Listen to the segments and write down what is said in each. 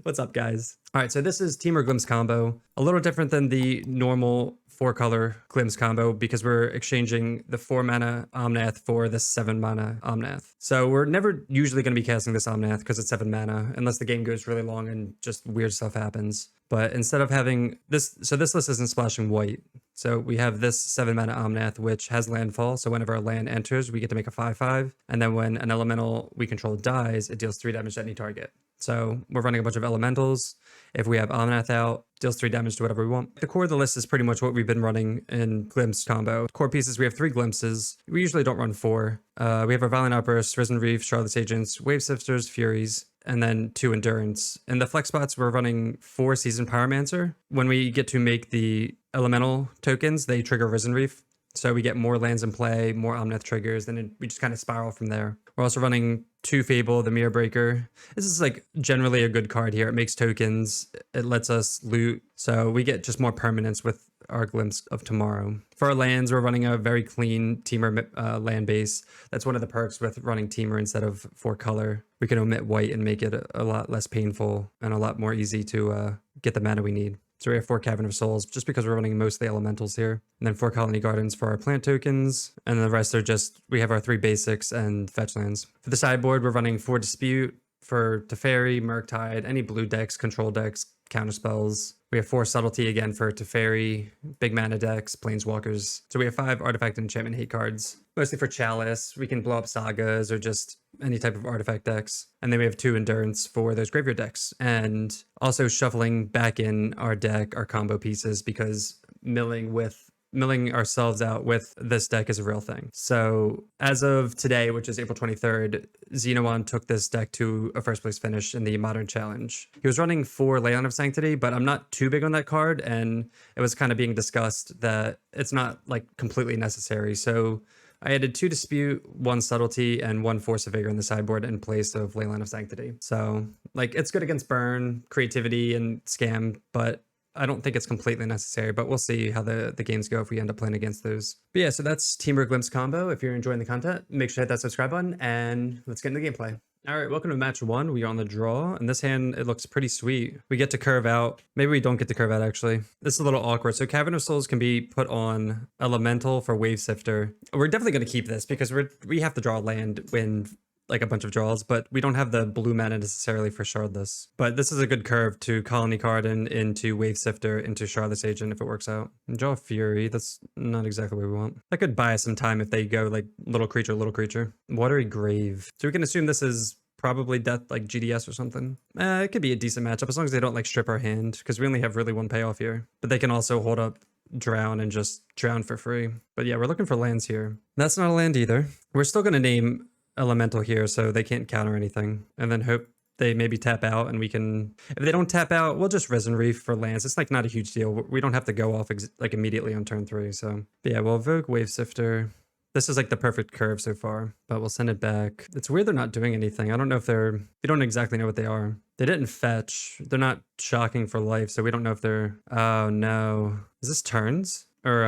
What's up, guys? All right, so this is Temur Glimpse combo. A little different than the normal 4-color Glimpse combo because we're exchanging the 4-mana Omnath for the 7-mana Omnath. So we're never usually going to be casting this Omnath because it's 7 mana, unless the game goes really long and just weird stuff happens. But instead of having this, so this list isn't splashing white. So we have this 7-mana Omnath, which has landfall. So whenever a land enters, we get to make a 5/5. And then when an elemental we control dies, it deals 3 damage to any target. So we're running a bunch of elementals. If we have Omnath out, deals 3 damage to whatever we want. The core of the list is pretty much what we've been running in Glimpse combo. Core pieces, we have 3 Glimpses. We usually don't run 4. We have our Violent Outbursts, Risen Reef, Charlotte's Agents, Wave Sifters, Furies, and then 2 Endurance. In the flex spots, we're running 4 Seasoned Pyromancer. When we get to make the elemental tokens, they trigger Risen Reef. So we get more lands in play, more Omnath triggers, and we just kind of spiral from there. We're also running 2 Fable, the Mirror Breaker. This is like generally a good card here. It makes tokens, it lets us loot, so we get just more permanence with our Glimpse of Tomorrow. For our lands, we're running a very clean Temur land base. That's one of the perks with running Temur instead of 4-color. We can omit white and make it a lot less painful and a lot more easy to get the mana we need. So we have 4 Cavern of Souls, just because we're running mostly elementals here. And then 4 Colony Gardens for our plant tokens. And the rest are just, we have our 3 basics and fetch lands. For the sideboard, we're running 4 Dispute, for Teferi, Murktide, any blue decks, control decks, counterspells. We have 4 Subtlety again for Teferi, big mana decks, Planeswalkers. So we have 5 Artifact and Enchantment hate cards, mostly for Chalice. We can blow up Sagas or just any type of artifact decks. And then we have 2 Endurance for those graveyard decks. And also shuffling back in our deck, our combo pieces, because milling ourselves out with this deck is a real thing. So as of today, which is April 23rd, Xenowan took this deck to a first place finish in the Modern Challenge. He was running 4 Leyline of Sanctity, but I'm not too big on that card, and it was kind of being discussed that it's not like completely necessary. So I added 2 Dispute, 1 Subtlety, and 1 Force of Vigor in the sideboard in place of Leyline of Sanctity. So like it's good against burn, creativity, and scam, but I don't think it's completely necessary, but we'll see how the games go if we end up playing against those. But yeah, so that's Temur Glimpse combo. If you're enjoying the content, make sure to hit that subscribe button, and let's get into the gameplay. All right, welcome to match 1. We are on the draw, and this hand, it looks pretty sweet. We get to curve out. Maybe we don't get to curve out, actually. This is a little awkward. So Cavern of Souls can be put on Elemental for Wave Sifter. We're definitely going to keep this because we have to draw land when like a bunch of draws, but we don't have the blue mana necessarily for Shardless. But this is a good curve to Colony Garden into Wave Sifter into Charlotte's Agent if it works out. And draw Fury, that's not exactly what we want. I could buy us some time if they go like little creature. Watery Grave. So we can assume this is probably death like GDS or something. It could be a decent matchup as long as they don't like strip our hand, because we only have really 1 payoff here. But they can also hold up Drown and just drown for free. But yeah, we're looking for lands here. That's not a land either. We're still going to name Elemental here so they can't counter anything, and then hope they maybe tap out and we can, if they don't tap out, we'll just Risen Reef for lands. It's like not a huge deal. We don't have to go off like immediately on turn 3. So but yeah, we'll evoke Wave Sifter. This is like the perfect curve so far, but we'll send it back. It's weird they're not doing anything. I don't know if we don't exactly know what they are. They didn't fetch. They're not shocking for life, so we don't know if they're, oh no. Is this turns? Or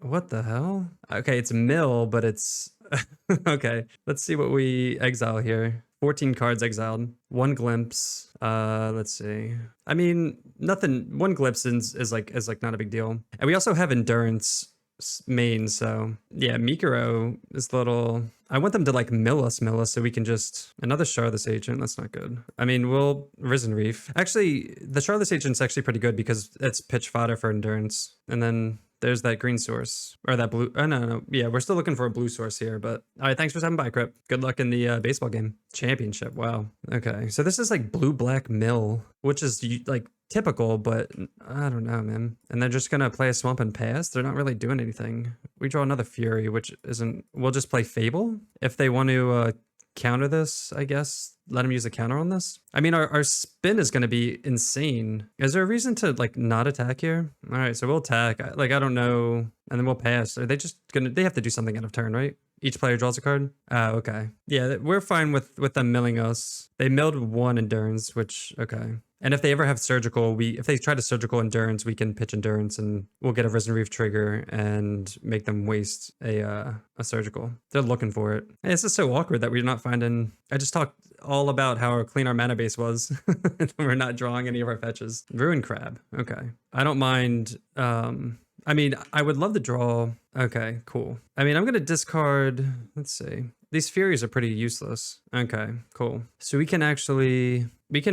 what the hell? Okay, it's mill, but it's okay. Let's see what we exile here. 14 cards exiled. 1 Glimpse. Let's see. I mean, nothing. 1 Glimpse is like not a big deal. And we also have Endurance main, so yeah, Mikuro is little. I want them to like mill us so we can just another Charlotte's Agent. That's not good. I mean, we'll Risen Reef. Actually, the Charlotte's Agent's actually pretty good because it's pitch fodder for Endurance, and then there's that green source, or that blue. Oh, no. Yeah, we're still looking for a blue source here, but all right, thanks for stopping by, Crip. Good luck in the baseball game. Championship, wow. Okay, so this is like blue-black mill, which is like typical, but I don't know, man. And they're just going to play a Swamp and pass? They're not really doing anything. We draw another Fury, which isn't, we'll just play Fable. If they want to counter this, I guess, let them use a counter on this. I mean, our spin is going to be insane. Is there a reason to like not attack here? All right, so we'll attack. I don't know. And then we'll pass. Are they just gonna, they have to do something out of turn, right? Each player draws a card? Oh, okay. Yeah, we're fine with them milling us. They milled 1 Endurance, which, okay. And if they ever have surgical, if they try to surgical Endurance, we can pitch Endurance and we'll get a Risen Reef trigger and make them waste a surgical. They're looking for it. Hey, this is so awkward that we're not finding. I just talked all about how clean our mana base was. We're not drawing any of our fetches. Ruin Crab. Okay. I don't mind. I mean, I would love to draw. Okay, cool. I mean, I'm going to discard. Let's see. These Furies are pretty useless. Okay, cool. So we can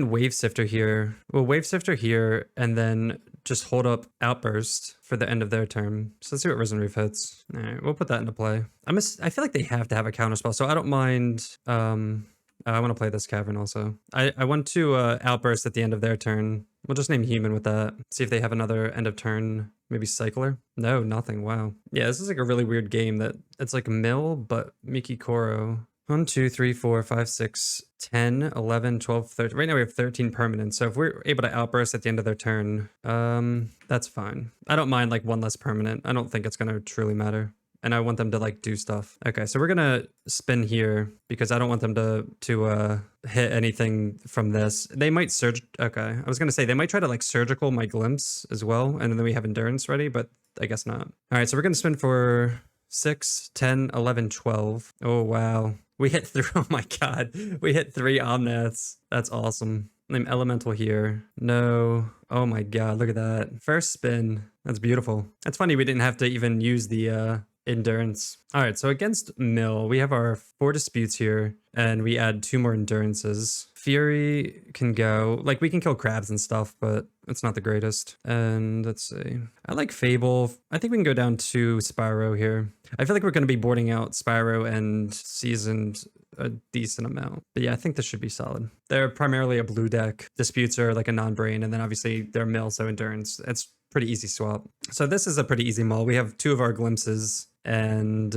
Wave Sifter here. We'll Wave Sifter here and then just hold up Outburst for the end of their turn. So let's see what Risen Reef hits. All right, we'll put that into play. I feel like they have to have a counterspell, so I don't mind. I want to play this Cavern also. I want to Outburst at the end of their turn. We'll just name Human with that. See if they have another end of turn, maybe Cycler. No, nothing. Wow. Yeah, this is like a really weird game that it's like Mill, but Miki Koro. 1, 2, 3, 4, 5, 6, 10, 11, 12, 13. Right now we have 13 permanents. So if we're able to Outburst at the end of their turn, that's fine. I don't mind like one less permanent. I don't think it's going to truly matter. And I want them to like do stuff. Okay, so we're gonna spin here because I don't want them to hit anything from this. They might surge. Okay, I was gonna say they might try to like surgical my Glimpse as well, and then we have Endurance ready, but I guess not. All right, so we're gonna spin for 6, 10, 11, 12. Oh wow, we hit 3. Oh my god, we hit 3 Omnaths. That's awesome. Name Elemental here. No. Oh my god, look at that. First spin. That's beautiful. That's funny we didn't have to even use the Endurance. All right, so against Mill, we have our 4 disputes here, and we add 2 more endurances. Fury can go, like we can kill crabs and stuff, but it's not the greatest. And let's see. I like Fable. I think we can go down to Spyro here. I feel like we're going to be boarding out Spyro and Seasoned a decent amount. But yeah, I think this should be solid. They're primarily a blue deck. Disputes are like a non-brain, and then obviously they're Mill, so Endurance. It's pretty easy swap. So this is a pretty easy mull. We have 2 of our Glimpses and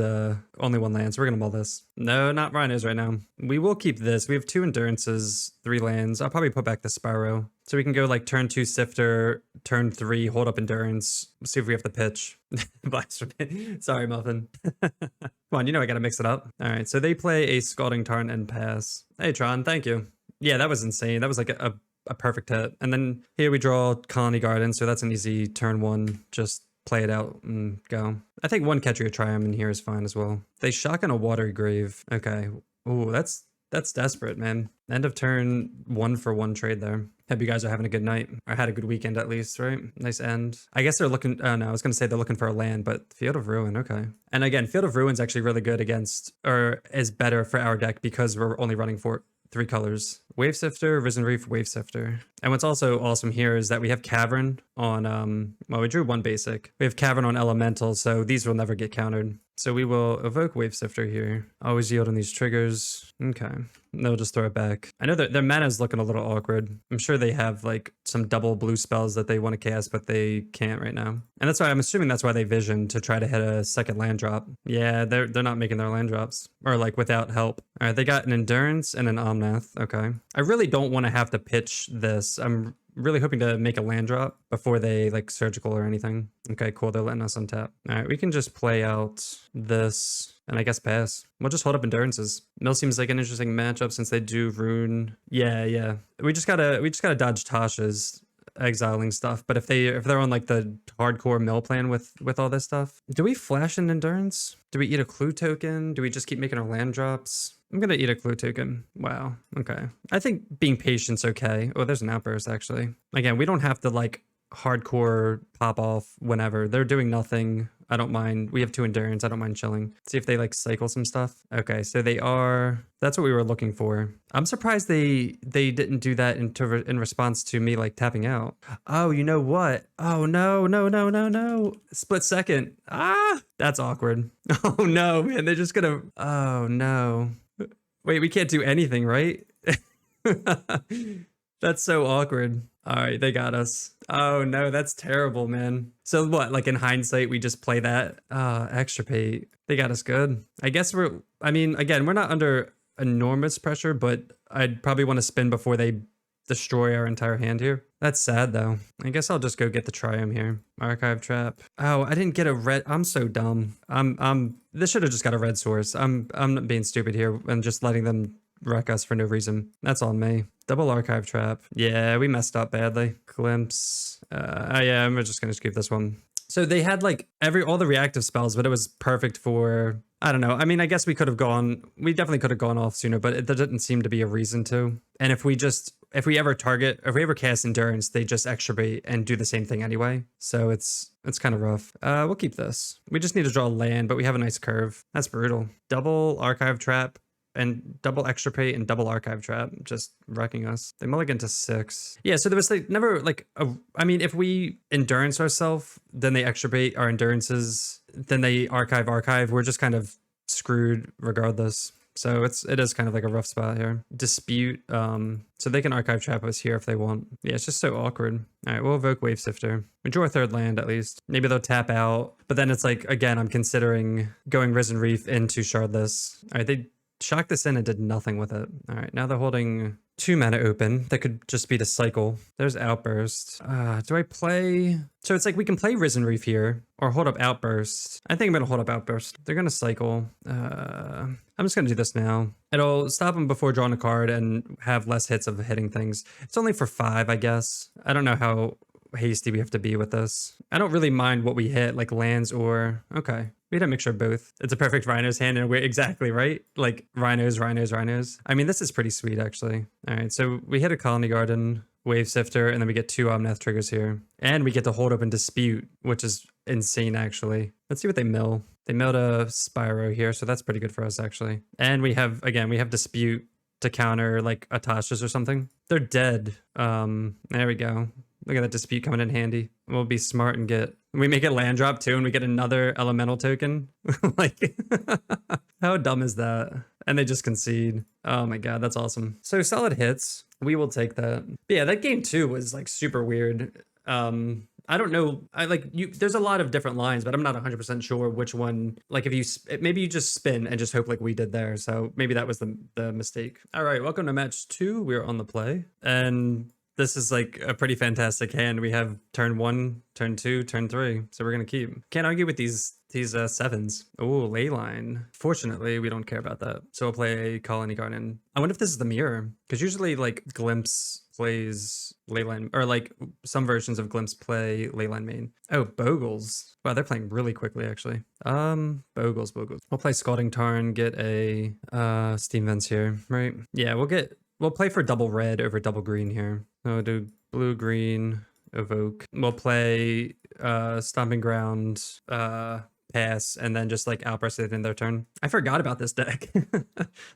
only 1 land, so we're gonna mull this. No, not Rhinos right now. We will keep this. We have 2 Endurances, 3 lands. I'll probably put back the Spyro. So we can go like turn 2 Sifter, turn 3, hold up Endurance. See if we have to pitch. Sorry, Muffin. Come on, you know I gotta mix it up. All right, so they play a Scalding Tarn and pass. Hey, Tron, thank you. Yeah, that was insane. That was like a perfect hit. And then here we draw Colony Garden, so that's an easy turn 1. Just play it out and go. I think 1 Catcher Triumph in here is fine as well. They shotgun a Watery Grave. Okay. Ooh, that's desperate, man. End of turn 1-for-1 trade there. Hope you guys are having a good night, or had a good weekend at least, right? Nice end. I guess they're looking, oh no, I was gonna say they're looking for a land, but Field of Ruin, okay. And again, Field of Ruin's actually really good against, or is better for our deck because we're only running 3 colors. Wave Sifter, Risen Reef, Wave Sifter. And what's also awesome here is that we have Cavern on, well, we drew 1 basic. We have Cavern on Elemental, so these will never get countered. So we will evoke Wave Sifter here. Always yield on these triggers. Okay. They'll just throw it back. I know that their mana is looking a little awkward. I'm sure they have like some double blue spells that they want to cast, but they can't right now. And that's why I'm assuming that's why they vision to try to hit a second land drop. Yeah, they're not making their land drops, or like without help. All right, they got an Endurance and an Omnath. Okay. I really don't want to have to pitch this. I'm really hoping to make a land drop before they like surgical or anything. Okay, cool. They're letting us untap. All right, we can just play out this and I guess pass. We'll just hold up Endurances. Mill seems like an interesting matchup since they do Rune. Yeah. We just gotta dodge Tasha's exiling stuff. But if they're on like the hardcore Mill plan with all this stuff, do we flash an Endurance? Do we eat a clue token? Do we just keep making our land drops? I'm gonna eat a clue token. Wow. Okay. I think being patient's okay. Oh, there's an Outburst actually. Again, we don't have to like hardcore pop off whenever. They're doing nothing. I don't mind. We have 2 Endurance. I don't mind chilling. See if they like cycle some stuff. Okay, so they are. That's what we were looking for. I'm surprised they didn't do that in response to me like tapping out. Oh, you know what? Oh no. Split second. Ah, that's awkward. Oh no, man. They're just gonna. Oh no. Wait, we can't do anything, right? That's so awkward. All right, they got us. Oh no, that's terrible, man. So what, like in hindsight, we just play that? Extirpate. They got us good. I guess I mean, again, we're not under enormous pressure, but I'd probably want to spin before they destroy our entire hand here. That's sad though. I guess I'll just go get the Triumph here. Archive Trap. Oh, I didn't get a red. I'm so dumb. This should have just got a red source. I'm not being stupid here and just letting them wreck us for no reason. That's on me. Double Archive Trap. Yeah, we messed up badly. Glimpse. Yeah, I'm just gonna scoop this one. So they had like all the reactive spells, but it was perfect for, I don't know. I mean, I guess we definitely could have gone off sooner, but there didn't seem to be a reason to. And if we ever cast Endurance, they just extrabate and do the same thing anyway. So it's kind of rough. We'll keep this. We just need to draw land, but we have a nice curve. That's brutal. Double Archive Trap and double Extirpate and double Archive Trap, just wrecking us. They mulligan to 6. Yeah, so there was like never like I mean, if we Endurance ourselves, then they Extirpate our Endurances, then they archive. We're just kind of screwed regardless. So it is kind of like a rough spot here. Dispute, so they can Archive Trap us here if they want. Yeah, it's just so awkward. All right, we'll evoke Wave Sifter. We draw a 3rd land at least. Maybe they'll tap out, but then it's like, again, I'm considering going Risen Reef into Shardless. All right, they shocked this in and did nothing with it. All right, now they're holding 2 mana open. That could just be the cycle. There's Outburst. Do I play? So it's like we can play Risen Reef here or hold up Outburst. I think I'm going to hold up Outburst. They're going to cycle. I'm just going to do this now. It'll stop them before drawing a card and have less hits of hitting things. It's only for 5, I guess. I don't know how hasty we have to be with this. I don't really mind what we hit, like lands or... Okay. We had a mixture of both. It's a perfect Rhinos hand and we're exactly right. Like Rhinos. I mean, this is pretty sweet actually. All right, so we hit a Colony Garden, Wave Sifter, and then we get 2 Omnath triggers here. And we get to hold up and Dispute, which is insane actually. Let's see what they mill. They milled a Spyro here, so that's pretty good for us actually. And we have Dispute to counter like Atashas or something. They're dead. There we go. Look at that Dispute coming in handy. We'll be smart and we make a land drop too and we get another elemental token. Like, how dumb is that? And they just concede. Oh my god, that's awesome. So solid hits. We will take that. But yeah, that game too was like super weird. I don't know. There's a lot of different lines, but I'm not 100% sure which one. Like maybe you just spin and just hope like we did there. So maybe that was the mistake. All right, welcome to match 2. We're on the play. And this is like a pretty fantastic hand. We have turn 1, turn 2, turn 3. So we're going to keep. Can't argue with these 7s. Oh, Leyline. Fortunately, we don't care about that. So we'll play a Colony Garden. I wonder if this is the mirror. Because usually like Glimpse plays Leyline, or like some versions of Glimpse play Leyline main. Oh, Bogles. Wow, they're playing really quickly actually. Bogles. We'll play Scalding Tarn, get a Steam Vents here, right? Yeah, we'll play for double red over double green here. So we'll do blue, green, evoke. We'll play Stomping Ground, pass, and then just like Outburst it in their turn. I forgot about this deck.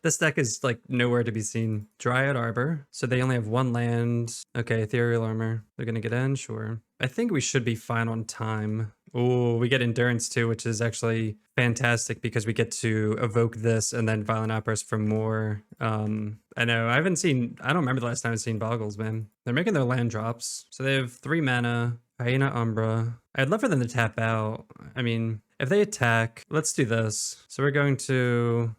This deck is like nowhere to be seen. Dryad Arbor. So they only have 1 land. Okay, Ethereal Armor. They're gonna get in, sure. I think we should be fine on time. Oh, we get Endurance too, which is actually fantastic because we get to evoke this and then Violent Outburst for more. I know, I don't remember the last time I've seen Bogles, man. They're making their land drops. So they have 3 mana, Hyena Umbra. I'd love for them to tap out. I mean, if they attack, let's do this. So we're going to,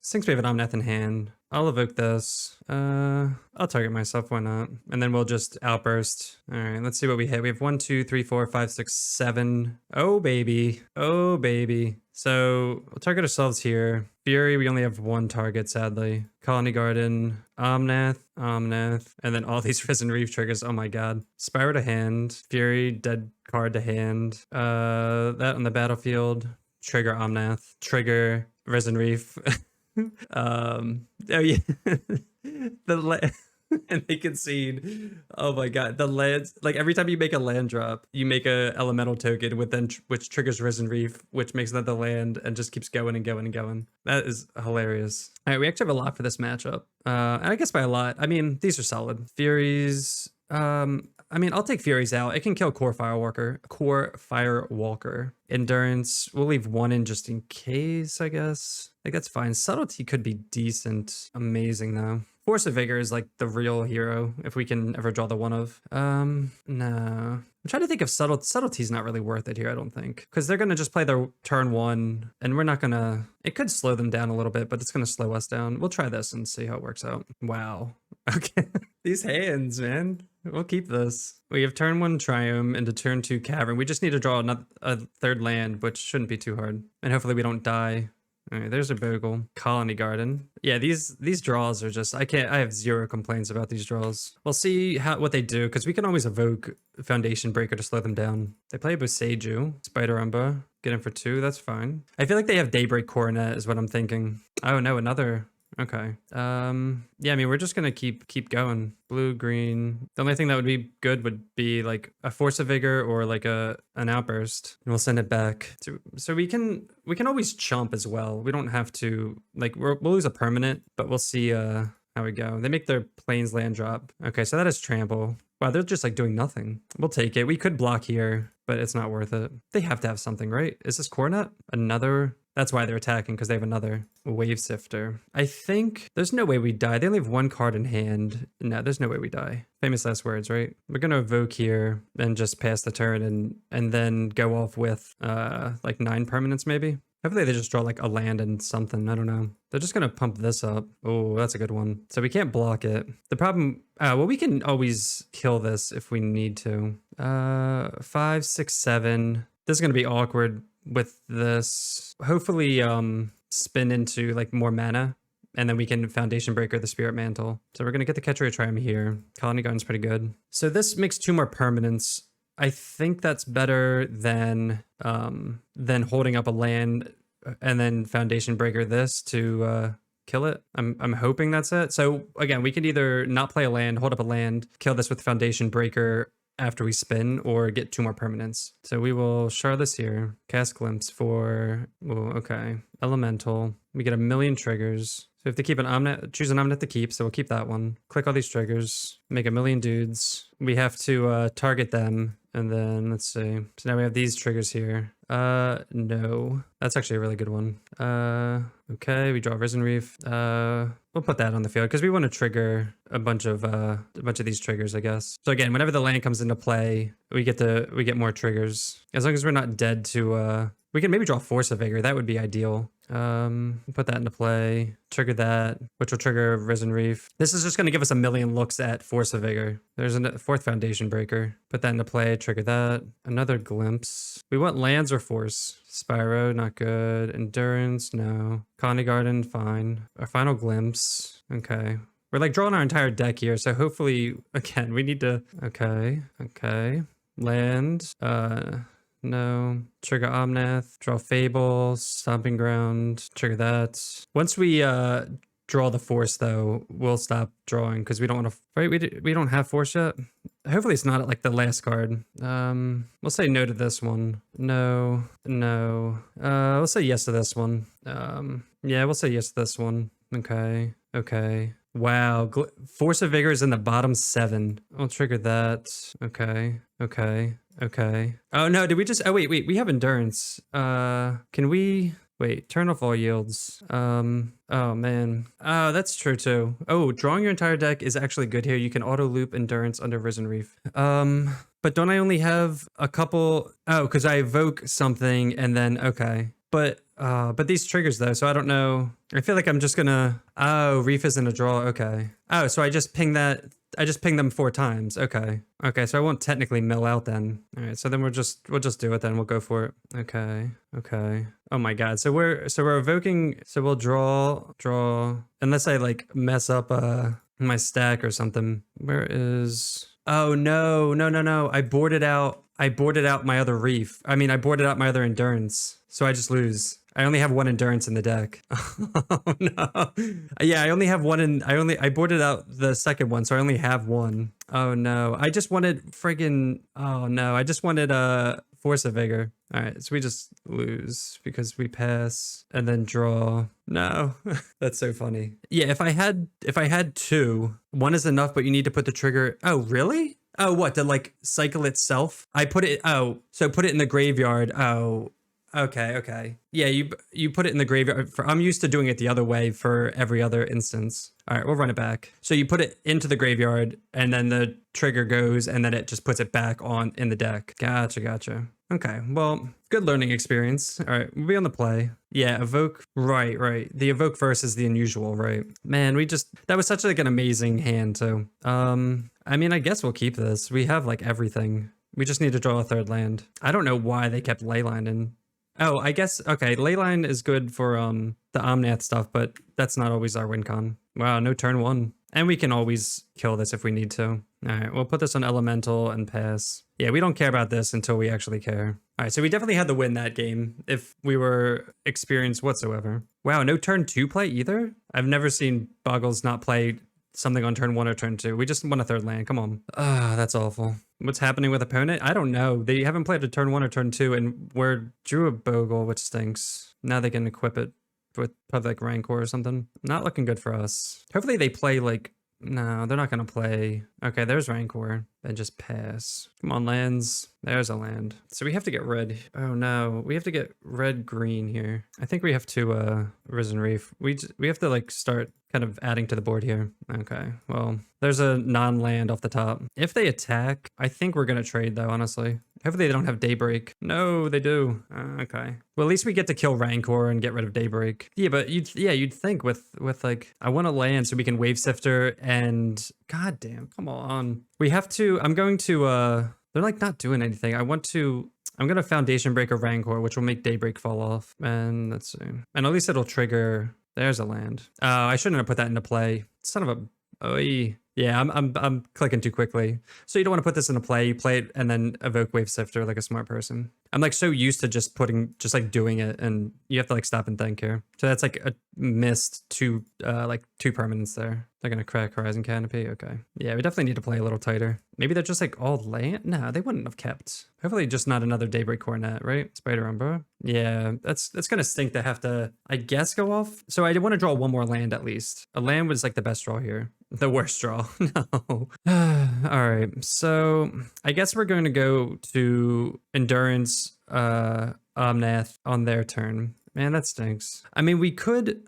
since we have an Omnath in hand, I'll evoke this. I'll target myself, why not? And then we'll just Outburst. All right, let's see what we hit. We have 1, 2, 3, 4, 5, 6, 7. Oh, baby. Oh, baby. So we'll target ourselves here. Fury, we only have 1 target, sadly. Colony Garden, Omnath, and then all these Risen Reef triggers. Oh my god. Spyro to hand. Fury, dead card to hand. That on the battlefield. Trigger Omnath. Trigger Risen Reef. Oh yeah. And they concede. Oh my god, the lands, like every time you make a land drop, you make a elemental token which triggers Risen Reef, which makes another land and just keeps going and going and going. That is hilarious. All right, we actually have a lot for this matchup. And I guess by a lot, I mean these are solid. Furies. I mean, I'll take Furies out. It can kill Core Firewalker. Endurance, we'll leave 1 in just in case, I guess. Like, that's fine. Subtlety could be decent. Amazing, though. Force of Vigor is, like, the real hero, if we can ever draw the 1 of. No. I'm trying to think if Subtlety's not really worth it here, I don't think. Because they're going to just play their turn 1, and we're not going to... It could slow them down a little bit, but it's going to slow us down. We'll try this and see how it works out. Wow. Okay. These hands, man. We'll keep this. We have turn 1 Triome into turn 2 Cavern. We just need to draw a 3rd land, which shouldn't be too hard. And hopefully we don't die All right, there's a Bogle. Colony Garden. Yeah, these draws are just, I have zero complaints about these draws. We'll see what they do, because we can always evoke Foundation Breaker to slow them down. They play Boseiju, Spider Umba, get in for 2, that's fine. I feel like they have Daybreak Coronet is what I'm thinking. Oh no, another... Okay. Yeah, I mean, we're just gonna keep going. Blue, green. The only thing that would be good would be like a Force of Vigor or like an Outburst. And we'll send it back. So we can always chump as well. We don't have to, like, we'll lose a permanent, but we'll see how we go. They make their Plains land drop. Okay, so that is Trample. Wow, they're just like doing nothing. We'll take it. We could block here, but it's not worth it. They have to have something, right? Is this Coronet? Another... That's why they're attacking, because they have another Wave Sifter. I think there's no way we die. They only have 1 card in hand. No, there's no way we die. Famous last words, right? We're going to evoke here and just pass the turn and then go off with like 9 permanents maybe. Hopefully they just draw like a land and something. I don't know. They're just going to pump this up. Oh, that's a good one. So we can't block it. The problem... well, we can always kill this if we need to. 5, 6, 7. This is going to be awkward with this. Hopefully spin into like more mana, and then we can Foundation Breaker the Spirit Mantle. So we're gonna get the Catcher of Triumph here. Colony Garden's pretty good. So this makes 2 more permanents. I think that's better than holding up a land and then Foundation Breaker this to kill it. I'm hoping that's it. So again, we could either not play a land, hold up a land, kill this with Foundation Breaker after we spin, or get 2 more permanents. So we will shard this here. Cast Glimpse for... Oh, okay. Elemental. We get 1,000,000 triggers. So we have to keep an Omnath, choose an Omnath to keep, so we'll keep that one. Click all these triggers. Make 1,000,000 dudes. We have to target them. And then, let's see. So now we have these triggers here. No. That's actually a really good one. Okay, we draw Risen Reef. We'll put that on the field because we want to trigger a bunch of these triggers, I guess. So again, whenever the land comes into play, we get more triggers. As long as we're not dead to we can maybe draw Force of Vigor. That would be ideal. Put that into play. Trigger that, which will trigger Risen Reef. This is just going to give us 1,000,000 looks at Force of Vigor. There's a 4th Foundation Breaker. Put that into play. Trigger that. Another Glimpse. We want lands or Force. Spyro, not good. Endurance, no. Colony Garden, fine. Our final Glimpse. Okay. We're like drawing our entire deck here, so hopefully, again, we need to... Okay. Land. No. Trigger Omnath. Draw Fable. Stomping Ground. Trigger that. Once we draw the Force, though, we'll stop drawing because we don't want to... Right? We don't have Force yet? Hopefully it's not at like the last card. We'll say no to this one. No. We'll say yes to this one. Yeah, we'll say yes to this one. Okay. Wow. Force of Vigor is in the bottom 7. I'll trigger that. Okay. Oh no, did we just... Oh wait, we have Endurance. Can we... Wait, turn off all yields. Oh man. Oh, that's true too. Oh, drawing your entire deck is actually good here. You can auto loop Endurance under Risen Reef. But don't I only have a couple... Oh, because I evoke something and then... Okay. But these triggers though, so I don't know. I feel like I'm just gonna... Oh, Reef isn't a draw. Okay. Oh, so I just ping that... I just ping them 4 times. Okay, so I won't technically mill out then. All right, so then we'll just do it then. We'll go for it. Okay. Oh my god. So we're evoking. So we'll draw. Unless I like mess up my stack or something. Where is? Oh no. I boarded out my other Reef. I mean, I boarded out my other Endurance. So I just lose. I only have 1 Endurance in the deck. Oh no. Yeah, I only have 1 I boarded out the second one, so I only have 1. Oh no. I just wanted friggin... Oh no. I just wanted Force of Vigor. Alright, so we just lose because we pass and then draw. No. That's so funny. Yeah, if I had 2, 1 is enough, but you need to put the trigger... Oh, really? Oh, what? To like cycle itself? I put it... Oh, so put it in the graveyard. Oh... Okay. Yeah, you put it in the graveyard. I'm used to doing it the other way for every other instance. All right, we'll run it back. So you put it into the graveyard, and then the trigger goes, and then it just puts it back on in the deck. Gotcha. Okay, well, good learning experience. All right, we'll be on the play. Yeah, evoke. Right. The evoke verse is the unusual, right? Man, that was such like an amazing hand, too. I mean, I guess we'll keep this. We have like everything. We just need to draw a 3rd land. I don't know why they kept Leyline in. Oh, I guess, okay, Leyline is good for the Omnath stuff, but that's not always our win con. Wow, no turn one. And we can always kill this if we need to. All right, we'll put this on Elemental and pass. Yeah, we don't care about this until we actually care. All right, so we definitely had to win that game if we were experienced whatsoever. Wow, no turn two play either? I've never seen Bogles not play something on turn one or turn two. We just won a third land. Come on. Ah, that's awful. What's happening with opponent? I don't know. They haven't played a turn one or turn two, and we're drew a Bogle, which stinks. Now they can equip it with probably like Rancor or something. Not looking good for us. Hopefully they play like, no, they're not going to play. Okay, there's Rancor. Then just pass. Come on, lands. There's a land. So we have to get red. Oh no, we have to get red-green here. I think we have to Risen Reef. We have to like start kind of adding to the board here. Okay, well, there's a non-land off the top. If they attack, I think we're going to trade though, honestly. Hopefully they don't have Daybreak. No, they do. Okay. Well, at least we get to kill Rancor and get rid of Daybreak. Yeah, but you'd think with like, I want to land so we can Wave Sifter and goddamn, come on. We have to, I'm going to, they're like not doing anything. I'm going to Foundation Breaker Rancor, which will make Daybreak fall off. And let's see. And at least it'll trigger, there's a land. Oh, I shouldn't have put that into play. Son of a, oh, yeah, I'm clicking too quickly. So you don't want to put this into play. You play it and then evoke Wave Sifter like a smart person. I'm like so used to just like doing it, and you have to like stop and think here. So that's like a missed two permanents there. They're gonna crack Horizon Canopy. Okay. Yeah, we definitely need to play a little tighter. Maybe they're just like all land. No, they wouldn't have kept. Hopefully just not another Daybreak Coronet, right? Spider Umbra. Yeah, that's gonna stink to have to, I guess, go off. So I want to draw one more land at least. A land was like the best draw here. The worst draw. No. All right. So I guess we're going to go to Endurance Omnath on their turn. Man, that stinks. I mean, we could.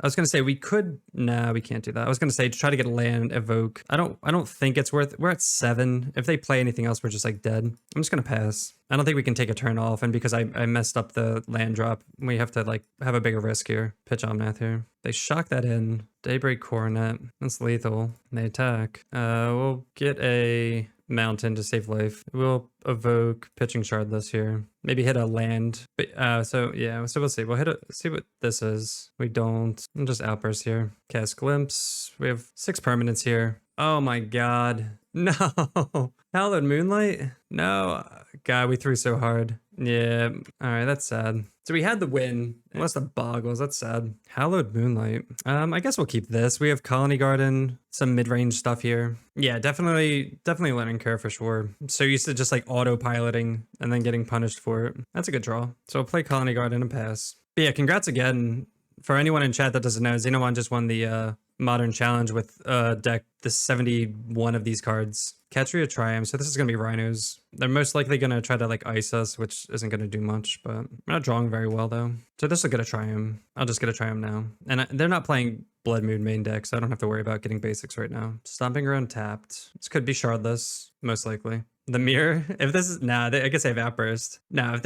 I was gonna say we could. No, we can't do that. I was gonna say try to get a land evoke. I don't think it's worth. We're at 7. If they play anything else, we're just like dead. I'm just gonna pass. I don't think we can take a turn off, and because I messed up the land drop, we have to like have a bigger risk here. Pitch Omnath here. They shock that in. Daybreak Coronet. That's lethal. And they attack. We'll get a mountain to save life. We'll evoke Pitching Shardless here. Maybe hit a land. But so yeah, so we'll see. We'll see what this is. We don't. We'll just Outburst here. Cast Glimpse. We have 6 permanents here. Oh my god. No. Hallowed Moonlight? No. God, we threw so hard. Yeah. Alright, that's sad. So we had the win. Unless the Bogles, that's sad. Hallowed Moonlight. I guess we'll keep this. We have Colony Garden, some mid-range stuff here. Yeah, definitely learning curve for sure. So used to just like autopiloting and then getting punished for it. That's a good draw. So we'll play Colony Garden and pass. But yeah, congrats again. For anyone in chat that doesn't know, Xenowon just won the Modern Challenge with deck the 71 of these cards. Catchery or Triumph, so this is going to be Rhinos. They're most likely going to try to like ice us, which isn't going to do much, but I'm not drawing very well though. So this will get a Triumph. I'll just get a Triumph now. And they're not playing Blood Moon main deck, so I don't have to worry about getting basics right now. Stomping Ground tapped. This could be Shardless, most likely. The mirror, if this is, I guess they have Outburst. No,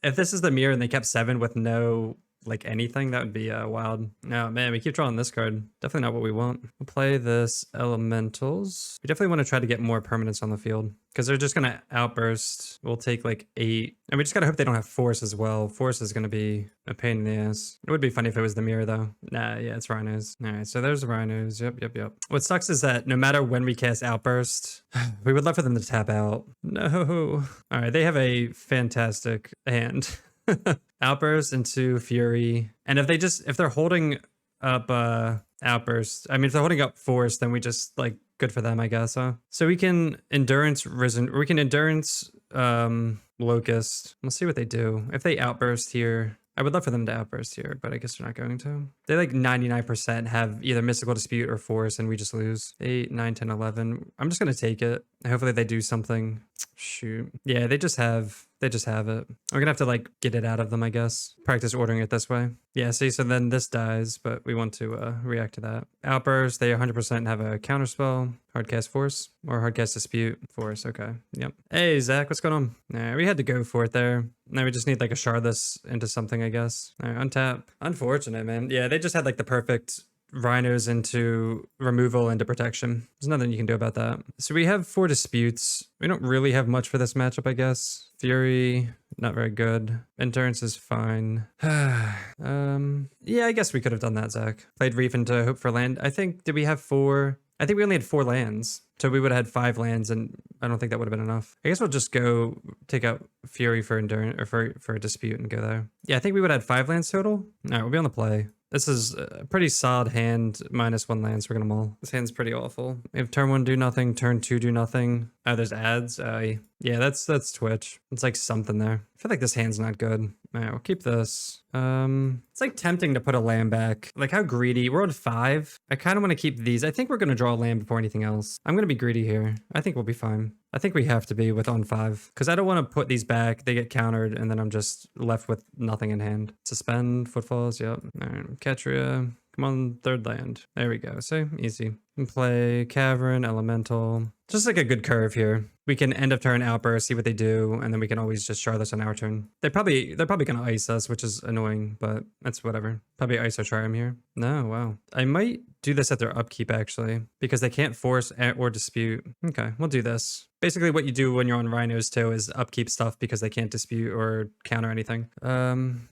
if this is the mirror and they kept 7 with no like anything, that would be wild. No, man, we keep drawing this card. Definitely not what we want. We'll play this Elementals. We definitely want to try to get more permanents on the field because they're just going to Outburst. We'll take like 8. And we just got to hope they don't have Force as well. Force is going to be a pain in the ass. It would be funny if it was the mirror though. Nah, yeah, it's Rhinos. All right, so there's the Rhinos. Yep. What sucks is that no matter when we cast Outburst, we would love for them to tap out. No. All right, they have a fantastic hand. Outburst into Fury, and if they're holding up Outburst, I mean if they're holding up Force, then we just like good for them, I guess. So we can Endurance Risen, or we can Endurance Locust. We'll see what they do. If they Outburst here, I would love for them to Outburst here, but I guess they're not going to. They like 99% have either Mystical Dispute or Force, and we just lose. 8, 9, 10, 11. I'm just gonna take it. Hopefully they do something. Shoot. Yeah, they just have it. We're gonna have to like get it out of them, I guess. Practice ordering it this way. Yeah, see, so then this dies, but we want to react to that. Outburst, they 100% have a counterspell. Hardcast Force or Hardcast Dispute. Force, okay. Yep. Hey, Zach, what's going on? Nah, we had to go for it there. Now we just need like a Shardless into something, I guess. All right, untap. Unfortunate, man. Yeah, they just had like the perfect Rhinos into removal into protection. There's nothing you can do about that. So we have 4 disputes. We don't really have much for this matchup, I guess. Fury, not very good. Endurance is fine. Yeah, I guess we could have done that, Zach. Played Reef into Hope for Land. I think, did we have 4? I think we only had 4 lands. So we would have had 5 lands, and I don't think that would have been enough. I guess we'll just go take out Fury for Endurance, or for a Dispute and go there. Yeah, I think we would have had 5 lands total. All right, we'll be on the play. This is a pretty solid hand, -1 lands. We're gonna mull. This hand's pretty awful. We have turn 1 do nothing, turn 2 do nothing. Oh, there's ads. Yeah, that's Twitch. It's like something there. I feel like this hand's not good. All right, we'll keep this. It's like tempting to put a land back. Like how greedy. We're on 5. I kind of want to keep these. I think we're gonna draw a land before anything else. I'm gonna be greedy here. I think we'll be fine. I think we have to be with on 5 because I don't want to put these back. They get countered and then I'm just left with nothing in hand. Suspend, footfalls. Yep. All right, Ketria. Come on, 3rd land. There we go. So easy. And play Cavern, Elemental. Just like a good curve here. We can end of turn Outburst, see what they do, and then we can always just Charlotte on our turn. They're probably gonna ice us, which is annoying, but that's whatever. Probably ice or Triumph here. No, wow. I might do this at their upkeep actually, because they can't force or dispute. Okay, we'll do this. Basically what you do when you're on Rhinos too is upkeep stuff because they can't dispute or counter anything.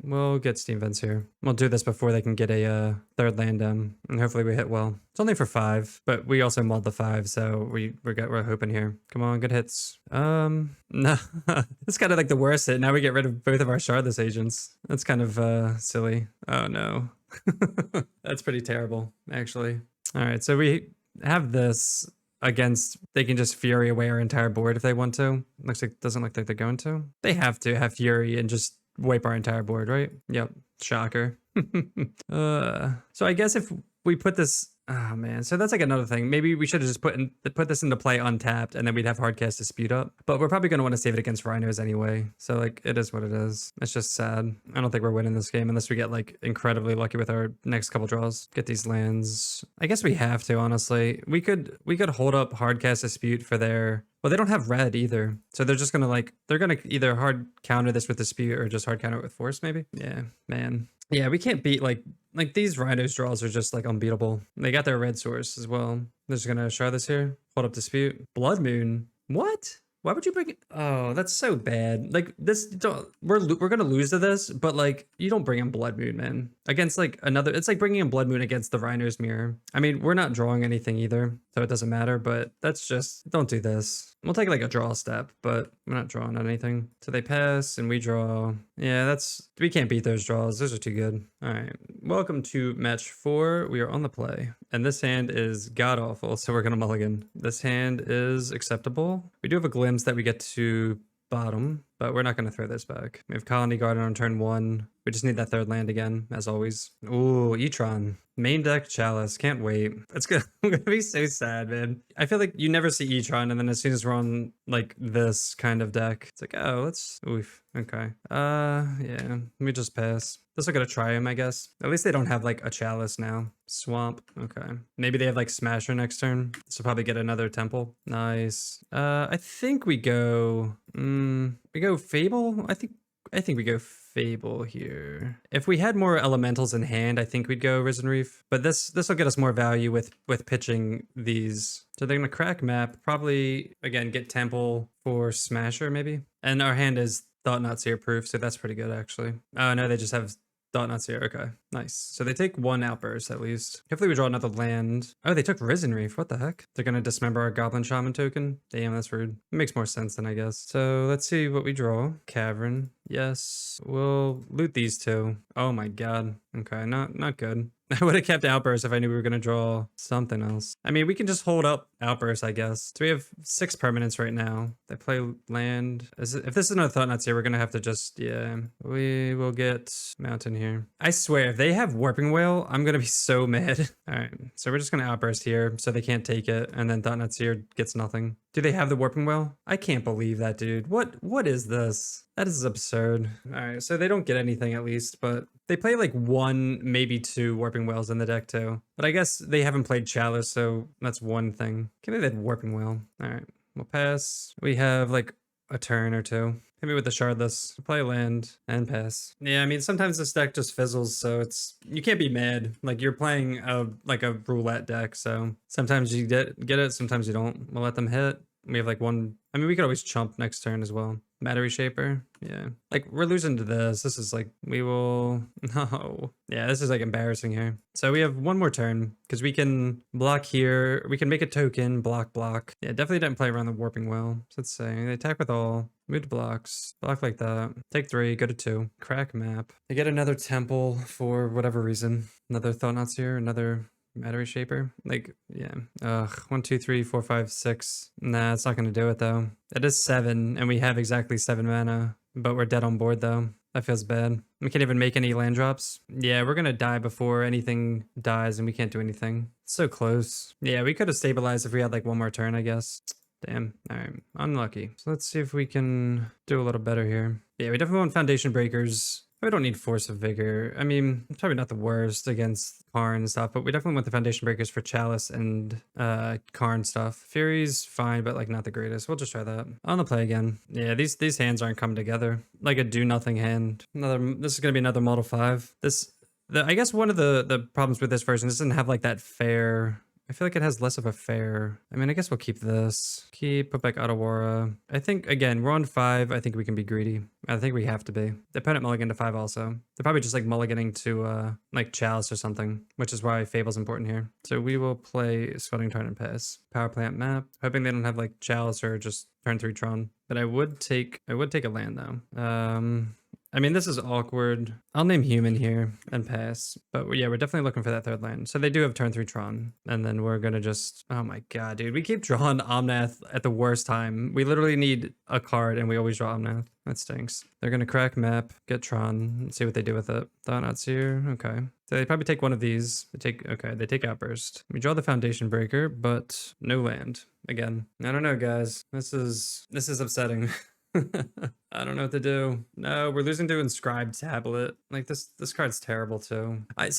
We'll get Steam Vents here. We'll do this before they can get a 3rd land and hopefully we hit well. It's only for 5, but we also mulled the 5, so we're hoping here. Come on, good hits. No, it's kind of like the worst hit. Now we get rid of both of our Shardless agents. That's kind of silly. Oh no. That's pretty terrible, actually. All right, so we have this against, they can just Fury away our entire board if they want to. Doesn't look like they're going to. They have to have Fury and just wipe our entire board, right? Yep, shocker. So I guess if we put this, oh man, so that's like another thing. Maybe we should have just put this into play untapped and then we'd have Hardcast Dispute up. But we're probably going to want to save it against Rhinos anyway. So like, it is what it is. It's just sad. I don't think we're winning this game unless we get like incredibly lucky with our next couple draws. Get these lands. I guess we have to, honestly. We could hold up Hardcast Dispute for their, well, they don't have red either. So they're just going to like, they're going to either hard counter this with Dispute or just hard counter it with Force maybe. Yeah, man. Yeah, we can't beat like these Rhinos draws are just like unbeatable. They got their red source as well. They're just gonna shard this here. Hold up Dispute. Blood Moon. What? Why would you bring it? Oh, that's so bad. Like this, we're gonna lose to this, but like you don't bring in Blood Moon, man. Against like another, it's like bringing in Blood Moon against the Rhinos mirror. I mean, we're not drawing anything either, so it doesn't matter. But that's just, don't do this. We'll take like a draw step, but we're not drawing on anything. So they pass and we draw. Yeah, we can't beat those draws. Those are too good. All right, welcome to match 4. We are on the play. And this hand is god-awful, so we're gonna mulligan. This hand is acceptable. We do have a glimpse that we get to bottom, but we're not gonna throw this back. We have Colony Garden on turn 1. We just need that 3rd land again, as always. Ooh, E-Tron. Main deck Chalice. Can't wait. It's gonna, I'm gonna be so sad, man. I feel like you never see E-Tron, and then as soon as we're on like this kind of deck, it's like, oh, let's, oof. Okay. Yeah, we just pass. This will get a Triumph, I guess. At least they don't have like a Chalice now. Swamp. Okay. Maybe they have like Smasher next turn. This will probably get another Temple. Nice. I think we go, we go Fable. I think we go Fable here. If we had more elementals in hand, I think we'd go Risen Reef. But this will get us more value with pitching these. So they're gonna crack map. Probably again get Temple for Smasher maybe. And our hand is Thought Not Seer proof, so that's pretty good actually. Oh no, they just have Thought Not Seer. Okay, nice. So they take 1 Outburst at least. Hopefully we draw another land. Oh, they took Risen Reef. What the heck? They're gonna dismember our Goblin Shaman token? Damn, that's rude. It makes more sense then, I guess. So let's see what we draw. Cavern. Yes. We'll loot these 2. Oh my god. Okay, not good. I would have kept Outburst if I knew we were going to draw something else. I mean, we can just hold up Outburst, I guess. So we have 6 permanents right now. They play land. If this is another Thought Not Seer, we're going to have to just, yeah. We will get Mountain here. I swear, if they have Warping Whale, I'm going to be so mad. All right, so we're just going to Outburst here so they can't take it. And then Thought Not Seer gets nothing. Do they have the Warping Whale? I can't believe that, dude. What is this? That is absurd. All right, so they don't get anything at least, but they play like 1, maybe 2 Warping Whales in the deck too. But I guess they haven't played Chalice, so that's one thing. Can they have Warping Whale? All right, we'll pass. We have like a turn or 2. Hit me with the Shardless. Play land and pass. Yeah, I mean, sometimes this deck just fizzles, so you can't be mad. Like, you're playing like a roulette deck, so sometimes you get it, sometimes you don't. We'll let them hit. We have like one. I mean, we could always chump next turn as well. Matter Reshaper. Yeah. Like, we're losing to this. This is like, we will. No. Yeah, this is like embarrassing here. So we have one more turn because we can block here. We can make a token, block. Yeah, definitely didn't play around the Warping Well. So let's say they attack with all. Move to blocks. Block like that. Take 3, go to 2. Crack map. They get another temple for whatever reason. Another Thought-Knots here. Another Matter Shaper. Like, yeah. Ugh. 1, 2, 3, 4, 5, 6. Nah, it's not gonna do it though. It is 7, and we have exactly 7 mana, but we're dead on board though. That feels bad. We can't even make any land drops. Yeah, we're gonna die before anything dies, and we can't do anything. It's so close. Yeah, we could have stabilized if we had like one more turn, I guess. Damn. All right. Unlucky. So let's see if we can do a little better here. Yeah, we definitely want Foundation Breakers. We don't need Force of Vigor. I mean, it's probably not the worst against Karn and stuff, but we definitely want the Foundation Breakers for Chalice and Karn stuff. Fury's fine, but like not the greatest. We'll just try that. On the play again. Yeah, these hands aren't coming together. Like a do nothing hand. This is gonna be another Model 5. I guess one of the problems with this version doesn't have like that fair. I feel like it has less of a fair. I mean, I guess we'll keep this. Put back Otawara. I think, again, we're on 5. I think we can be greedy. I think we have to be. Dependent mulligan to 5 also. They're probably just like mulliganing to like Chalice or something, which is why Fable's important here. So we will play Sweating Tarn and pass. Power plant map. Hoping they don't have like Chalice or just turn 3 Tron. But I would take a land though. I mean, this is awkward. I'll name human here and pass. But yeah, we're definitely looking for that 3rd land. So they do have turn 3 Tron. And then we're going to just... Oh my god, dude. We keep drawing Omnath at the worst time. We literally need a card and we always draw Omnath. That stinks. They're going to crack map, get Tron, and see what they do with it. Thought-Knots here. Okay. So they probably take one of these. They take Outburst. We draw the Foundation Breaker, but no land. Again. I don't know, guys. This is upsetting. I don't know what to do. No, we're losing to Inscribed Tablet. Like this card's terrible too. I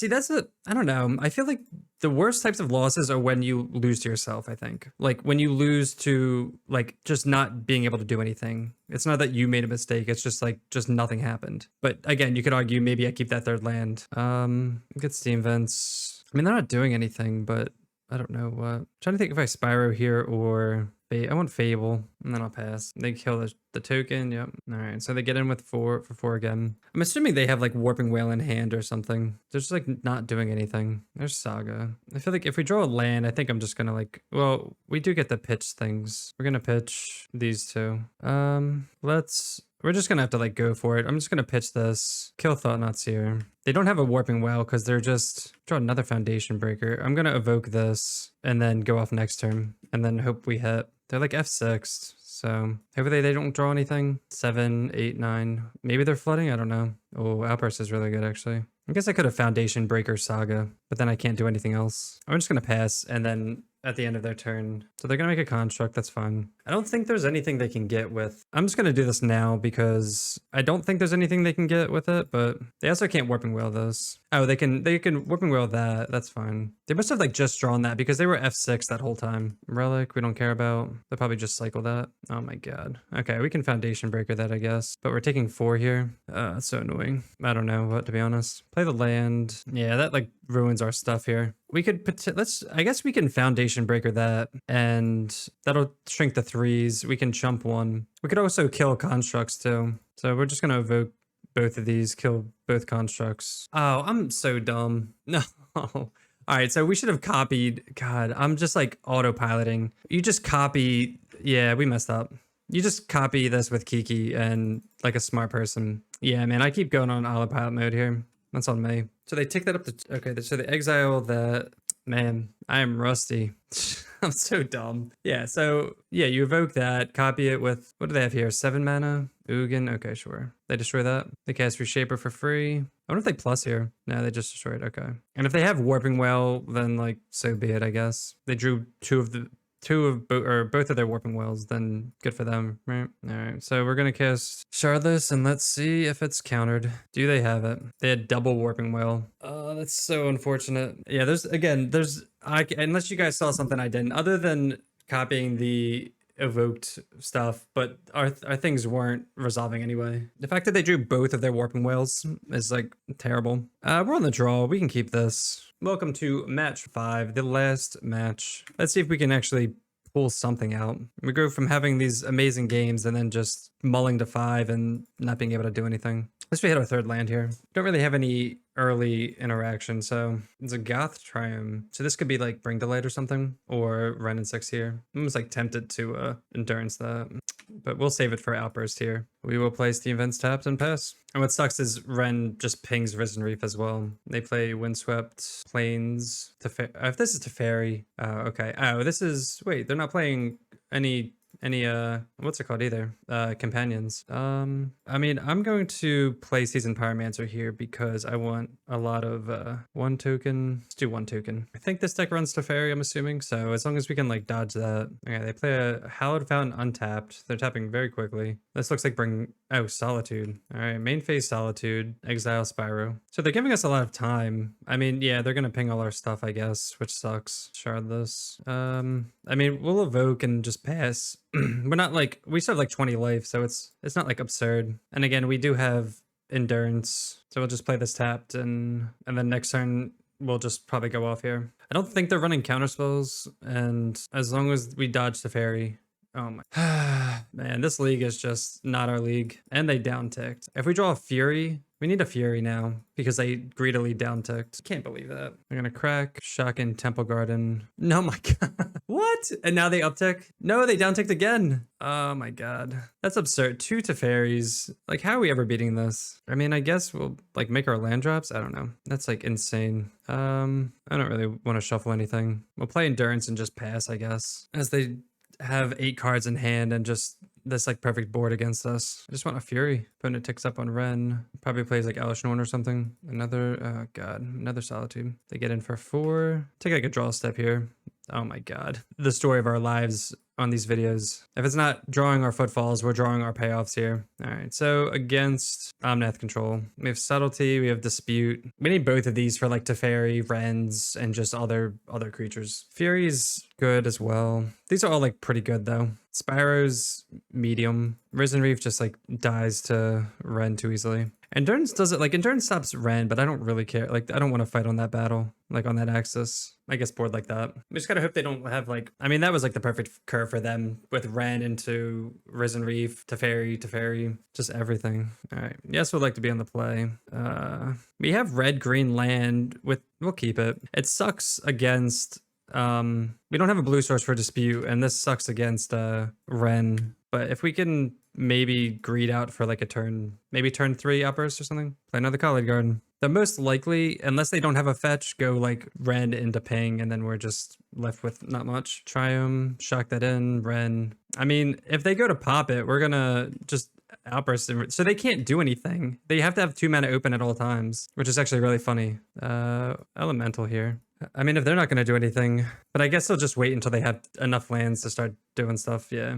don't know. I feel like the worst types of losses are when you lose to yourself, I think. Like when you lose to like just not being able to do anything. It's not that you made a mistake. It's just like nothing happened. But again, you could argue maybe I keep that 3rd land. Get Steam Vents. I mean, they're not doing anything, but I don't know what. I'm trying to think if I Spyro here or I want Fable, and then I'll pass. They kill the token. Yep. All right. So they get in with 4 for 4 again. I'm assuming they have like Warping Whale in hand or something. They're just like not doing anything. There's Saga. I feel like if we draw a land, I think I'm just gonna like. Well, we do get to pitch things. We're gonna pitch these 2. We're just gonna have to like go for it. I'm just gonna pitch this. Kill Thought-Knots here. They don't have a Warping Well because they're just draw another Foundation Breaker. I'm gonna evoke this and then go off next turn and then hope we hit. They're like F6, so hopefully they don't draw anything. 7, 8, 9. Maybe they're flooding. I don't know. Oh, Outburst is really good actually. I guess I could have Foundation Breaker Saga, but then I can't do anything else. I'm just gonna pass and then at the end of their turn. So they're gonna make a construct, that's fine. I don't think there's anything they can get with. I'm just gonna do this now because I don't think there's anything they can get with it, but they also can't Warping Whale this. Oh, they can Warping Whale that, that's fine. They must have like just drawn that because they were F6 that whole time. Relic, we don't care about. They'll probably just cycle that. Oh my god. Okay, we can Foundation Breaker that, I guess. But we're taking 4 here. That's so annoying. I don't know what, to be honest. Play the land. Yeah, that like ruins our stuff here. We could I guess we can Foundation Breaker that, and that'll shrink the 3s. We can chump 1. We could also kill constructs too. So we're just gonna evoke both of these, kill both constructs. Oh, I'm so dumb. No. All right, so we should have copied. God, I'm just like autopiloting. You just copy. Yeah, we messed up. You just copy this with Kiki and like a smart person. Yeah, man, I keep going on autopilot mode here. That's on me. So they take that up to, okay, so they exile that. Man, I am rusty. I'm so dumb. Yeah, so yeah, you evoke that, copy it with, what do they have here? 7 mana? Ugin? Okay, sure. They destroy that. They cast Reshaper for free. I wonder if they plus here. No, they just destroyed. Okay. And if they have Warping Well, then like, so be it, I guess. They drew both of their Warping Wells, then good for them, right? All right, so we're gonna cast Shardless and let's see if it's countered. Do they have it? They had double Warping Well. Oh, that's so unfortunate. Yeah, unless you guys saw something I didn't, other than copying the evoked stuff, but our things weren't resolving anyway. The fact that they drew both of their Warping Whales is like terrible. We're on the draw. We can keep this. Welcome to match 5, the last match. Let's see if we can actually pull something out. We go from having these amazing games and then just mulling to 5 and not being able to do anything. Let's we hit our 3rd land here. Don't really have any early interaction, so it's a Goth Triumph. So this could be like Bring Delight or something, or Ren and 6 here. I'm just like tempted to Endurance that, but we'll save it for Outburst here. We will place the events tapped and pass. And what sucks is Ren just pings Risen Reef as well. They play Windswept, Plains, if this is Teferi, okay. Oh, this is, wait, they're not playing any what's it called either? Companions. I mean, I'm going to play Seasoned Pyromancer here because I want a lot of 1 token. Let's do 1 token. I think this deck runs Teferi, I'm assuming, so as long as we can like dodge that. Okay, they play a Hallowed Fountain untapped. They're tapping very quickly. This looks like Solitude. All right, main phase Solitude, Exile Spyro. So they're giving us a lot of time. I mean, yeah, they're gonna ping all our stuff, I guess, which sucks. Shard this. I mean, we'll evoke and just pass. We're not like, we still have like 20 life, so it's not like absurd. And again, we do have Endurance, so we'll just play this tapped, and then next turn we'll just probably go off here. I don't think they're running counterspells, and as long as we dodge the fairy. Oh my man, this league is just not our league, and they down ticked. If we draw a Fury, we need a Fury now because they greedily down ticked. Can't believe that. We're gonna crack Shocking Temple Garden. No, my god. What? And now they uptick? No, they down ticked again. Oh my god. That's absurd. 2 Teferis. Like, how are we ever beating this? I mean, I guess we'll like make our land drops. I don't know. That's like insane. I don't really want to shuffle anything. We'll play Endurance and just pass, I guess, as they have 8 cards in hand and just this like perfect board against us. I just want a Fury. Opponent ticks up on Ren. Probably plays like Elesh Norn or something. Another, oh god, another Solitude. They get in for 4. Take like a draw step here. Oh my god. The story of our lives on these videos. If it's not drawing our footfalls, we're drawing our payoffs here. All right, so against Omnath control, we have Subtlety, we have Dispute. We need both of these for like Teferi, Wrens, and just other creatures. Fury's good as well. These are all like pretty good though. Spyro's medium. Risen Reef just like dies to Ren too easily. Endurance does it, like Endurance stops Ren, but I don't really care. Like, I don't want to fight on that battle, like on that axis. I guess board like that. We just gotta hope they don't have like, I mean, that was like the perfect curve for them with Ren into Risen Reef, Teferi, just everything. All right, yes, we'd like to be on the play. We have red-green land with, we'll keep it. It sucks against, we don't have a blue source for Dispute, and this sucks against Ren. But if we can maybe greed out for like a turn, maybe turn 3 Outburst or something, play another College Garden. The most likely, unless they don't have a fetch, go like Ren into ping, and then we're just left with not much. Triumph, shock that in, Ren. I mean, if they go to pop it, we're gonna just Outburst. So they can't do anything. They have to have 2 mana open at all times, which is actually really funny. Elemental here. I mean, if they're not gonna do anything, but I guess they'll just wait until they have enough lands to start doing stuff. Yeah.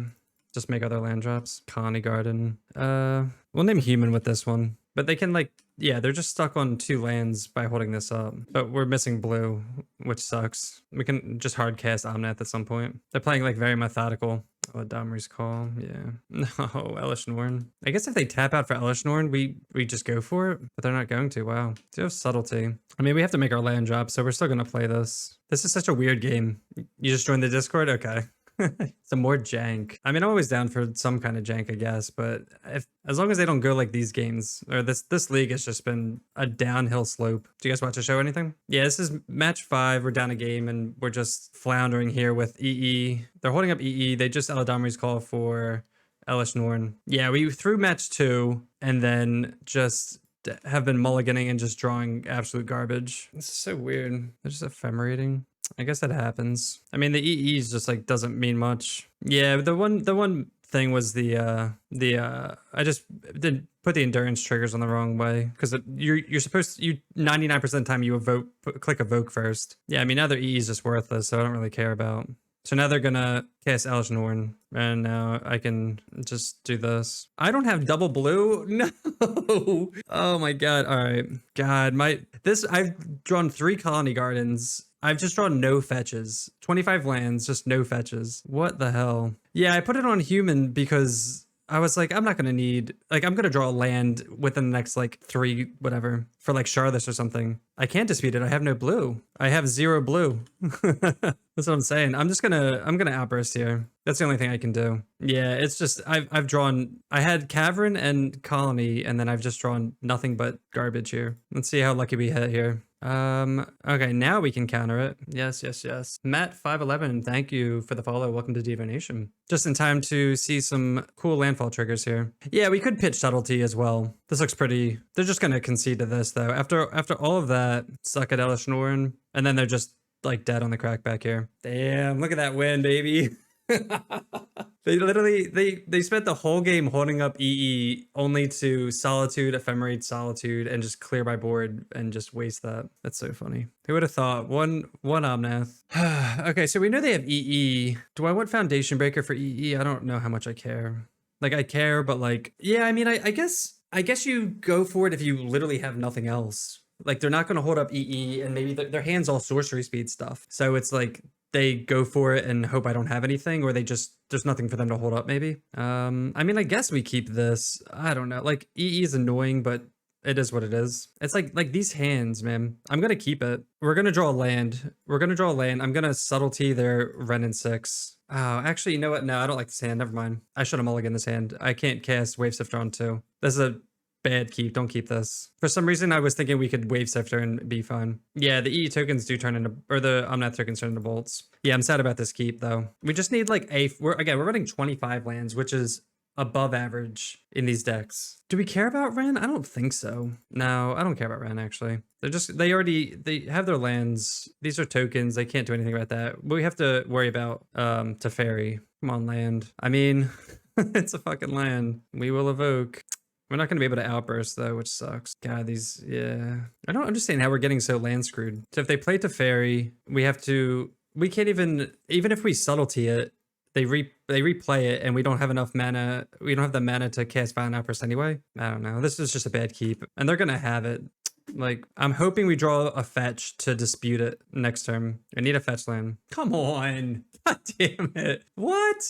Just make other land drops. Connie Garden. We'll name Human with this one. But they can like, yeah, they're just stuck on 2 lands by holding this up. But we're missing blue, which sucks. We can just hard cast Omnath at some point. They're playing like very methodical. Oh, Domri's Call, yeah. No, Elesh Norn. I guess if they tap out for Elesh Norn, we just go for it, but they're not going to. Wow. Do have Subtlety. I mean, we have to make our land drop, so we're still gonna play this. This is such a weird game. You just joined the Discord? Okay. Some more jank. I mean, I'm always down for some kind of jank, I guess, but as long as they don't go like these games, or this league has just been a downhill slope. Do you guys watch the show or anything? Yeah, this is match 5. We're down a game and we're just floundering here with EE. They're holding up EE. They just Eladamri's Call for Elesh Norn. Yeah, we threw match 2 and then just have been mulliganing and just drawing absolute garbage. This is so weird. They're just ephemerating. I guess that happens. I mean, the EEs just like doesn't mean much. Yeah, the one thing was I just did put the endurance triggers on the wrong way because you're supposed to, 99% of the time you click evoke first. Yeah, I mean now their EE is just worthless, so I don't really care about. So now they're gonna cast Elesh Norn, and now I can just do this. I don't have double blue. No. Oh my god. All right. God, I've drawn 3 Colony Gardens. I've just drawn no fetches. 25 lands, just no fetches. What the hell? Yeah, I put it on human because I was like, I'm not going to need, like, I'm going to draw a land within the next, like, 3, whatever, for, like, Charlotte or something. I can't dispute it. I have no blue. I have 0 blue. That's what I'm saying. I'm going to outburst here. That's the only thing I can do. Yeah, it's just, I've drawn, I had Cavern and Colony, and then I've just drawn nothing but garbage here. Let's see how lucky we hit here. Okay, now we can counter it. Yes. Matt511, thank you for the follow. Welcome to DeVo Nation. Just in time to see some cool landfall triggers here. Yeah, we could pitch Subtlety as well. This looks pretty. They're just gonna concede to this though. After all of that, suck at Elish Norn, and then they're just like dead on the crack back here. Damn, look at that win, baby. They literally they spent the whole game holding up EE only to Solitude, Ephemerate, Solitude, and just clear my board and just waste that. That's so funny. Who would have thought? One Omnath. Okay, so we know they have EE. Do I want Foundation Breaker for EE? I don't know how much I care. Like I care, but like, yeah, I mean, I guess you go for it if you literally have nothing else. Like they're not going to hold up EE, and maybe their hand's all sorcery speed stuff. So it's like they go for it and hope I don't have anything, or they just, there's nothing for them to hold up maybe. I mean, I guess we keep this. I don't know. Like EE is annoying, but it is what it is. It's like these hands, man. I'm going to keep it. We're going to draw a land. I'm going to Subtlety their Ren and 6. Oh, actually, you know what? No, I don't like this hand. Never mind. I should have mulliganed this hand. I can't cast Wave Sifter on 2. This is a bad keep. Don't keep this. For some reason, I was thinking we could Wave Sifter and be fine. Yeah, the EE tokens do turn into, or the Omnath tokens turn into bolts. Yeah, I'm sad about this keep though. We just need like we're running 25 lands, which is above average in these decks. Do we care about Ren? I don't think so. No, I don't care about Ren actually. They have their lands. These are tokens. They can't do anything about that. We have to worry about Teferi. Come on, land. I mean, it's a fucking land. We will evoke. We're not going to be able to outburst though, which sucks. God, yeah. I don't understand how we're getting so land screwed. So if they play Teferi, we can't even if we Subtlety it, they replay it and we don't have enough mana. We don't have the mana to cast Violent Outburst anyway. I don't know. This is just a bad keep. And they're going to have it. Like, I'm hoping we draw a fetch to dispute it next turn. I need a fetch land. Come on. God damn it. What?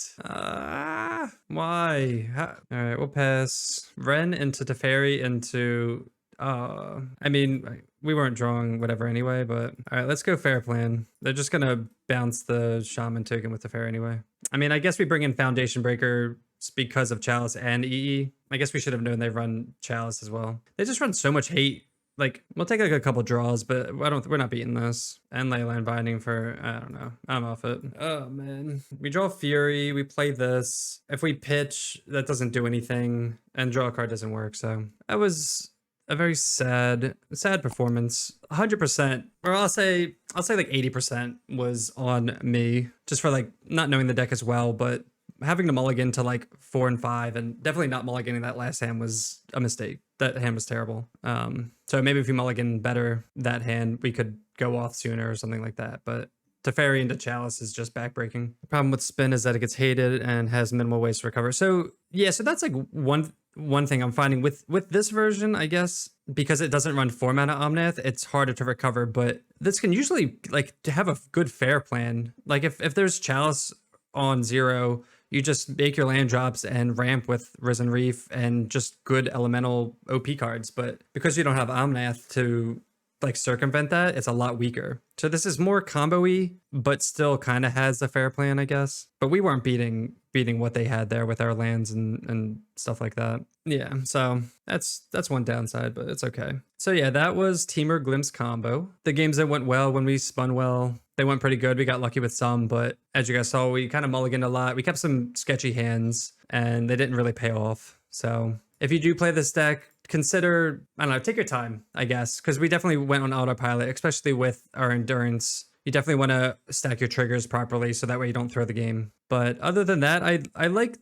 Why? All right, we'll pass. Ren into Teferi into... I mean, we weren't drawing whatever anyway, but... All right, let's go fair plan. They're just going to bounce the Shaman token with Teferi anyway. I mean, I guess we bring in Foundation Breaker because of Chalice and EE. I guess we should have known they run Chalice as well. They just run so much hate. Like, we'll take like a couple draws, but we're not beating this. And Leyline Binding for, I don't know. I'm off it. Oh, man. We draw Fury. We play this. If we pitch, that doesn't do anything. And draw a card doesn't work. So that was a very sad performance. 100%, or I'll say like 80% was on me. Just for like not knowing the deck as well, but having to mulligan to like 4 and 5 and definitely not mulliganing that last hand was a mistake. That hand was terrible. So maybe if we mulligan better that hand, we could go off sooner or something like that. But Teferi into Chalice is just backbreaking. The problem with Spin is that it gets hated and has minimal ways to recover. So yeah, so that's like one thing I'm finding with this version, I guess, because it doesn't run 4 mana Omnath, it's harder to recover. But this can usually, like, to have a good fair plan. Like if there's Chalice on 0, you just make your land drops and ramp with Risen Reef and just good elemental OP cards. But because you don't have Omnath to like circumvent that, it's a lot weaker. So this is more combo-y, but still kind of has a fair plan, I guess. But we weren't beating what they had there with our lands and stuff like that. Yeah, so that's one downside, but it's okay. So yeah, that was Temur Glimpse combo. The games that went well when we spun well, they went pretty good. We got lucky with some, but as you guys saw, we kind of mulliganed a lot. We kept some sketchy hands and they didn't really pay off. So if you do play this deck, consider, I don't know, take your time, I guess, because we definitely went on autopilot, especially with our endurance. You definitely want to stack your triggers properly so that way you don't throw the game. But other than that, I like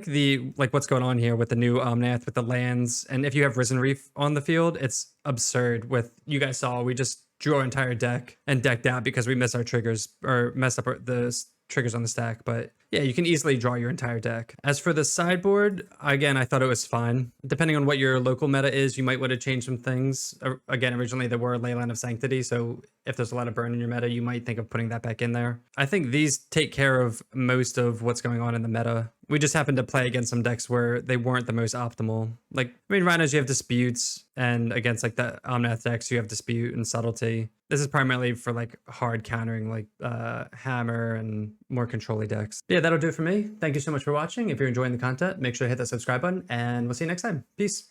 the what's going on here with the new Omnath with the lands, and if you have Risen Reef on the field, it's absurd. With you guys saw, we just drew our entire deck and decked out because we missed our triggers or messed up the triggers on the stack. But yeah, you can easily draw your entire deck. As for the sideboard, again, I thought it was fine. Depending on what your local meta is, you might want to change some things. Again, originally there were Leyline of Sanctity, so if there's a lot of burn in your meta, you might think of putting that back in there. I think these take care of most of what's going on in the meta. We just happened to play against some decks where they weren't the most optimal. Like, I mean, Rhinos, you have Disputes, and against like the Omnath decks, you have Dispute and Subtlety. This is primarily for like hard countering, like Hammer and more control-y decks. Yeah, that'll do it for me. Thank you so much for watching. If you're enjoying the content, make sure to hit that subscribe button, and we'll see you next time. Peace.